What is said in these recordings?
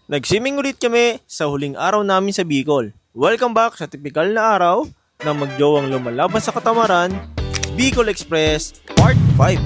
Nag-swimming ulit kami sa huling araw namin sa Bicol. Welcome back sa tipikal na araw na magjowang lumalaban sa katamaran, Bicol Express Part 5.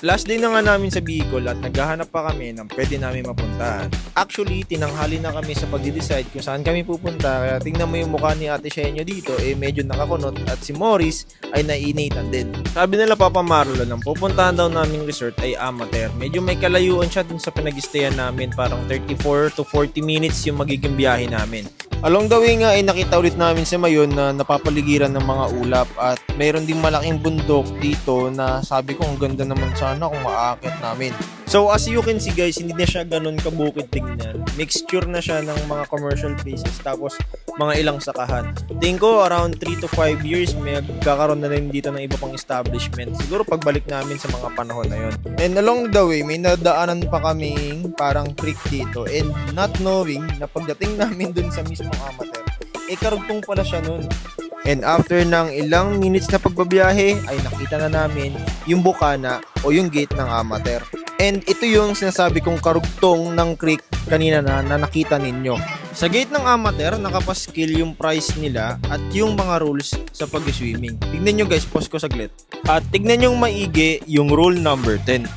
Last day na nga namin sa Bicol at naghahanap pa kami ng pwede namin mapuntahan. Actually, tinanghali na kami sa pagde-decide kung saan kami pupunta, kaya tingnan mo yung mukha ni Ate Shenyo dito, medyo nakakunot, at si Morris ay naiinitan din. Sabi nila Papa Marlon, ang pupuntahan daw naming resort ay Amater. Medyo may kalayuan siya dun sa pinag-stayan namin, parang 34 to 40 minutes yung magiging biyahe namin. Along the way nga ay nakita ulit namin si Mayon na napapaligiran ng mga ulap at mayroon ding malaking bundok dito na sabi ko ang ganda naman sana kung maaakit namin. So as you can see guys, hindi na siya ganun kabukid tingnan. Mixture na siya ng mga commercial places tapos mga ilang sakahan. Tingin ko around 3 to 5 years may magkakaroon na rin dito ng iba pang establishment. Siguro pagbalik namin sa mga panahon na yon. And along the way may nadaanan pa kaming parang creek dito and not knowing na pagdating namin dun sa mismong Amater, karugtong pala siya nun. And after ng ilang minutes na pagbabiyahe ay nakita na namin yung bukana o yung gate ng Amater. And ito yung sinasabi kong karugtong ng creek kanina na nakita ninyo. Sa gate ng Amater, nakapaskil yung price nila at yung mga rules sa pag-swimming. Tignan nyo guys, pause ko saglit. At tignan nyo maigi yung rule number 10.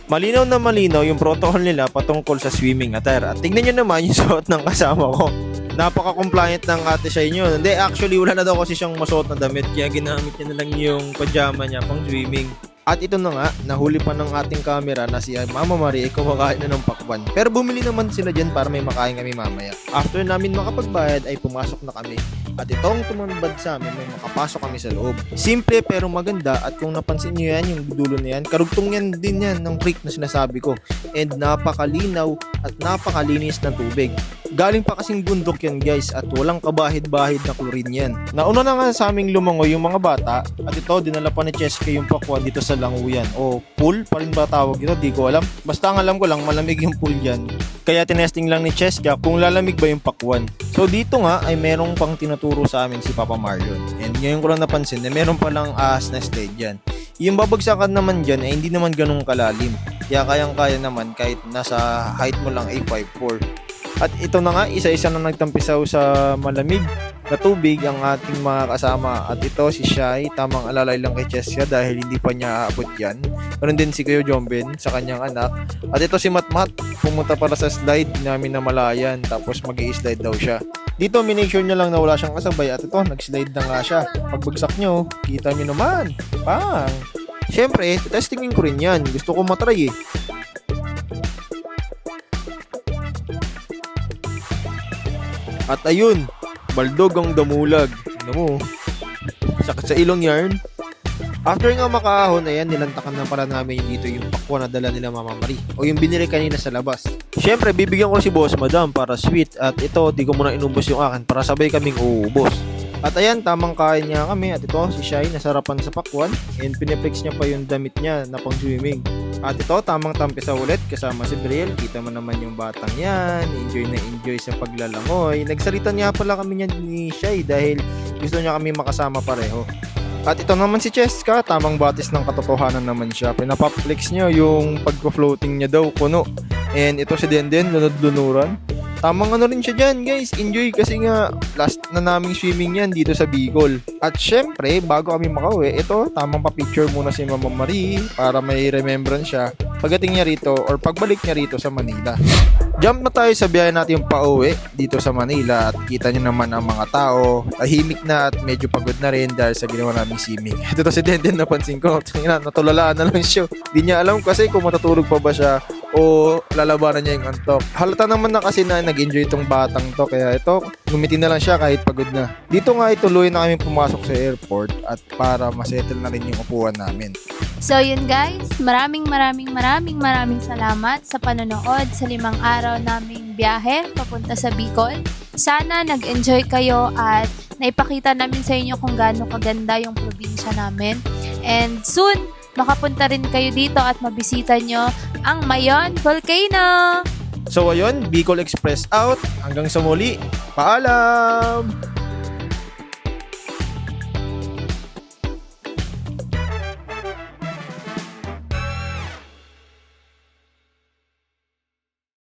Malinaw na malinaw yung protocol nila patungkol sa swimming attire. At tignan nyo naman yung suot ng kasama ko. Napaka-compliant ng Ate Shay nyo. Hindi, actually wala na daw kasi siyang masuot na damit kaya ginamit niya na lang yung pajama niya pang swimming. At ito na nga, nahuli pa ng ating camera na si Mama Marie ay kumakain na ng pakwan. Pero bumili naman sila dyan para may makain kami mamaya. After namin makapagbayad ay pumasok na kami. At itong tumanbad sa amin may makapasok kami sa loob. Simple pero maganda at kung napansin nyo yan, yung dulo na yan, karugtong yan din yan ng creek na sinasabi ko. And napakalinaw at napakalinis ng tubig. Galing pa kasing bundok yan guys at walang kabahid-bahid na chlorine yan. Nauna na nga sa aming lumangoy yung mga bata at ito dinala pa ni Cheska yung pakwan dito sa Languyan o pool pa rin ba tawag ito, di ko alam. Basta ang alam ko lang malamig yung pool dyan. Kaya tinesting lang ni Cheska kung lalamig ba yung pakwan. So dito nga ay merong pang tinuturo sa amin si Papa Marlon. And ngayon ko lang napansin na meron palang ahas na slide dyan. Yung babagsakan naman dyan ay hindi naman ganun kalalim. Kaya kayang-kaya naman kahit nasa height mo lang ay 5'4". At ito na nga, isa-isa na nagtampisaw sa malamig na tubig ang ating mga kasama. At ito si Shai, tamang alalay lang kay Cheska dahil hindi pa niya aabot yan. Meron din si Kuya Jomben sa kanyang anak. At ito si Matmat, pumunta para sa slide namin na malayan tapos mag-i-slide daw siya. Dito, minake sure niya lang na wala siyang kasabay at ito, nag-slide na nga siya. Pagbagsak nyo, kita nyo naman. Pang! Siyempre, testingin ko rin yan. Gusto ko matry eh. At ayun, baldog ang damulag. Ano mo? Sakit sa ilong yarn. After nga makaahon, ayan, nilantakan na pala namin dito yung pakwan na dala nila Mama Marie. O yung binili kanina sa labas. Siyempre, bibigyan ko si Boss Madam para sweet. At ito, di ko muna inubos yung akin para sabay kaming uubos. At ayan, tamang kain niya kami. At ito, si Shai, nasarapan sa pakwan. And piniplex niya pa yung damit niya na pang swimming. At ito, tamang tampisa ulit kasama si Briel. Kita mo naman yung batang yan. Enjoy na enjoy sa paglalangoy. Nagsalita niya pala kami niyan ni Shai dahil gusto niya kami makasama pareho. At ito naman si Cheska, tamang batis ng katotohanan naman siya. Pinapaplex niya yung pagko-floating niya daw, kuno. And ito si Denden, lunod-lunuran. Tamang ano rin siya dyan guys, enjoy kasi nga last na naming swimming yan dito sa Bicol. At syempre, bago kami makauwi, ito, tamang pa-picture muna si Mama Marie para may remembrance siya pagdating niya rito or pagbalik niya rito sa Manila. Jump na tayo sa biyahe natin pauwi dito sa Manila at kita niyo naman ang mga tao, tahimik na at medyo pagod na rin dahil sa ginawa naming swimming. Ito to si Denden, napansin ko, natulalaan na lang siya. Di niya alam kasi kung matutulog pa ba siya o lalabanan niya yung antok. Halata naman na kasi na nag-enjoy itong batang to kaya ito, ngumiti na lang siya kahit pagod na. Dito nga ituloy na kami pumasok sa airport at para masettle na rin yung upuan namin. So yun guys, maraming salamat sa panonood sa 5 araw naming biyahe papunta sa Bicol. Sana nag-enjoy kayo at naipakita namin sa inyo kung gaano kaganda yung probinsya namin. And soon, makapunta rin kayo dito at mabisita nyo ang Mayon Volcano! So ayun, Bicol Express out. Hanggang sa muli, paalam!